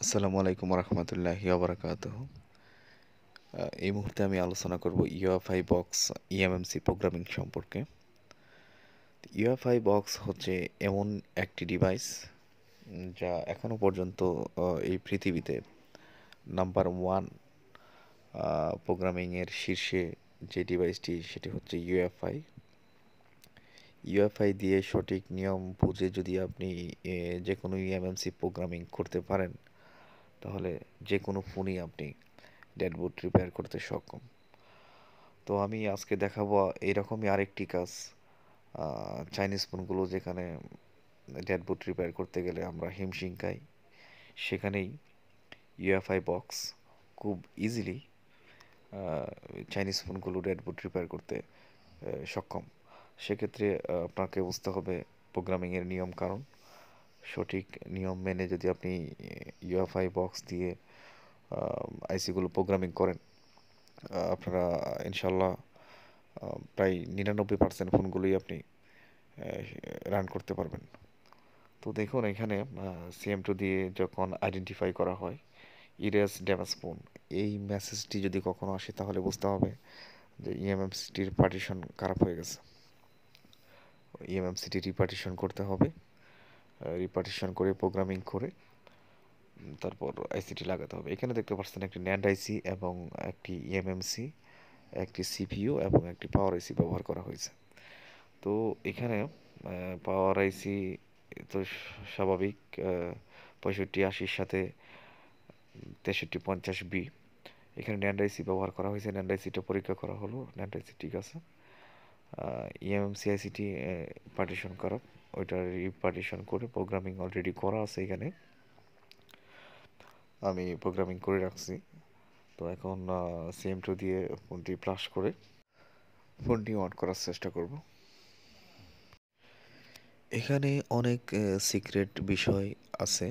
আসসালামু আলাইকুম রহমতুল্লাহি ওবরাকাতুহু। এই মুহূর্তে আমি আলোচনা করব ইউএফআই বক্স ইএমএমসি প্রোগ্রামিং সম্পর্কে। ইউএফআই বক্স হচ্ছে এমন একটি ডিভাইস যা এখনো পর্যন্ত এই পৃথিবীতে নাম্বার ওয়ান প্রোগ্রামিংয়ের শীর্ষে যে ডিভাইসটি সেটি হচ্ছে ইউএফআই। ইউএফআই দিয়ে সঠিক নিয়ম বুঝে যদি আপনি যে কোনো ইএমএমসি প্রোগ্রামিং করতে পারেন তাহলে যে কোনো ফোনই আপনি ড্যাশবোর্ড রিপেয়ার করতে সক্ষম। তো আমি আজকে দেখাবো এইরকমই আরেকটি কাজ। চাইনিজ ফোনগুলো যেখানে ড্যাশবোর্ড রিপেয়ার করতে গেলে আমরা হিমশিম খাই, সেখানেই ইউএফআই বক্স খুব ইজিলি চাইনিজ ফোনগুলো ড্যাশবোর্ড রিপেয়ার করতে সক্ষম। সেক্ষেত্রে আপনাকে বুঝতে হবে প্রোগ্রামিংয়ের নিয়ম কানুন। সঠিক নিয়ম মেনে যদি আপনি ইউএফআই বক্স দিয়ে আইসিগুলো প্রোগ্রামিং করেন, আপনারা ইনশাল্লাহ প্রায় 99% ফোনগুলোই আপনি রান করতে পারবেন। তো দেখুন এখানে CM2 দিয়ে যখন আইডেন্টিফাই করা হয় ইরেজ ড্যামেজ ফোন, এই মেসেজটি যদি কখনো আসে তাহলে বুঝতে হবে যে ইএমএমসিটির পার্টিশন খারাপ হয়ে গেছে। ইএমএমসিটি রিপার্টিশন করতে হবে। রিপার্টিশন করে প্রোগ্রামিং করে তারপর আইসিটি লাগাতে হবে। এখানে দেখতে পাচ্ছেন একটি ন্যান্ড আইসি এবং একটি ইএমএমসি, একটি সিপিইউ এবং একটি পাওয়ার আইসি ব্যবহার করা হয়েছে। তো এখানে পাওয়ার আইসি তো স্বাভাবিক 6580-র সাথে 6350B। এখানে ন্যান্ড আইসি ব্যবহার করা হয়েছে, ন্যান্ড আইসিটা পরীক্ষা করা হলো, ন্যান্ড আইসি ঠিক আছে। ইএমএমসি আইসিটি পার্টিশন করা, ওইটা রিপার্টিশন করে প্রোগ্রামিং অলরেডি করা আছে এখানে, আমি প্রোগ্রামিং করে রাখছি। তো এখন CM2 দিয়ে ফোনটি ফ্লাশ করে ফোনটি অন করার চেষ্টা করব। এখানে অনেক সিক্রেট বিষয় আছে,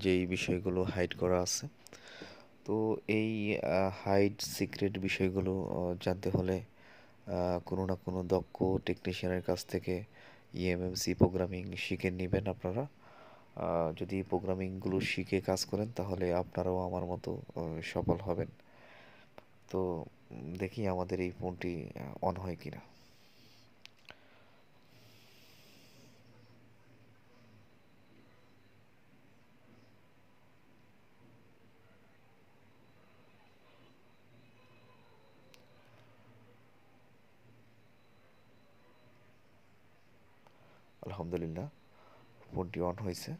যেই বিষয়গুলো হাইড করা আছে। তো এই হাইড সিক্রেট বিষয়গুলো জানতে হলে কোনো না কোনো দক্ষ টেকনিশিয়ানের কাছ থেকে ইএমএমসি প্রোগ্রামিং শিখে নেবেন আপনারা। যদি প্রোগ্রামিংগুলো শিখে কাজ করেন তাহলে আপনারাও আমার মতো সফল হবেন। তো দেখি আমাদের এই ফোনটি অন হয় কিনা। আলহামদুলিল্লাহ, ফোনটি অন হয়েছে।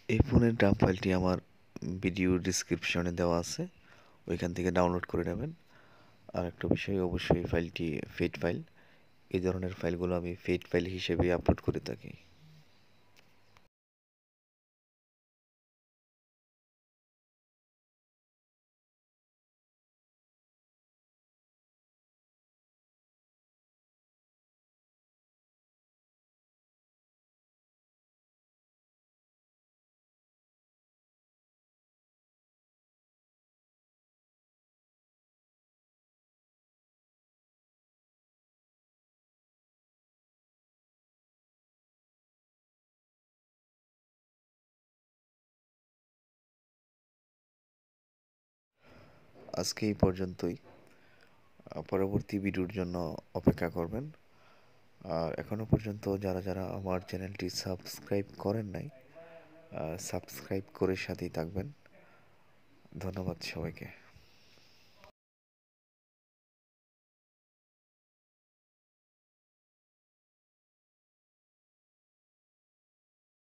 এই ফোনের ডাম ফাইলটি আমার ভিডিও ডিসক্রিপশনে দেওয়া আছে, ওইখান থেকে ডাউনলোড করে নেবেন। আর একটা বিষয়, অবশ্যই এই ফাইলটি ফেড ফাইল। এই ধরনের ফাইলগুলো আমি ফেড ফাইল হিসেবে আপলোড করে থাকি। আজকে এই পর্যন্তই। পরবর্তী ভিডিওর জন্য অপেক্ষা করবেন। আর এখনও পর্যন্ত যারা যারা আমার চ্যানেলটি সাবস্ক্রাইব করেন নাই, সাবস্ক্রাইব করে সাথেই থাকবেন। ধন্যবাদ সবাইকে।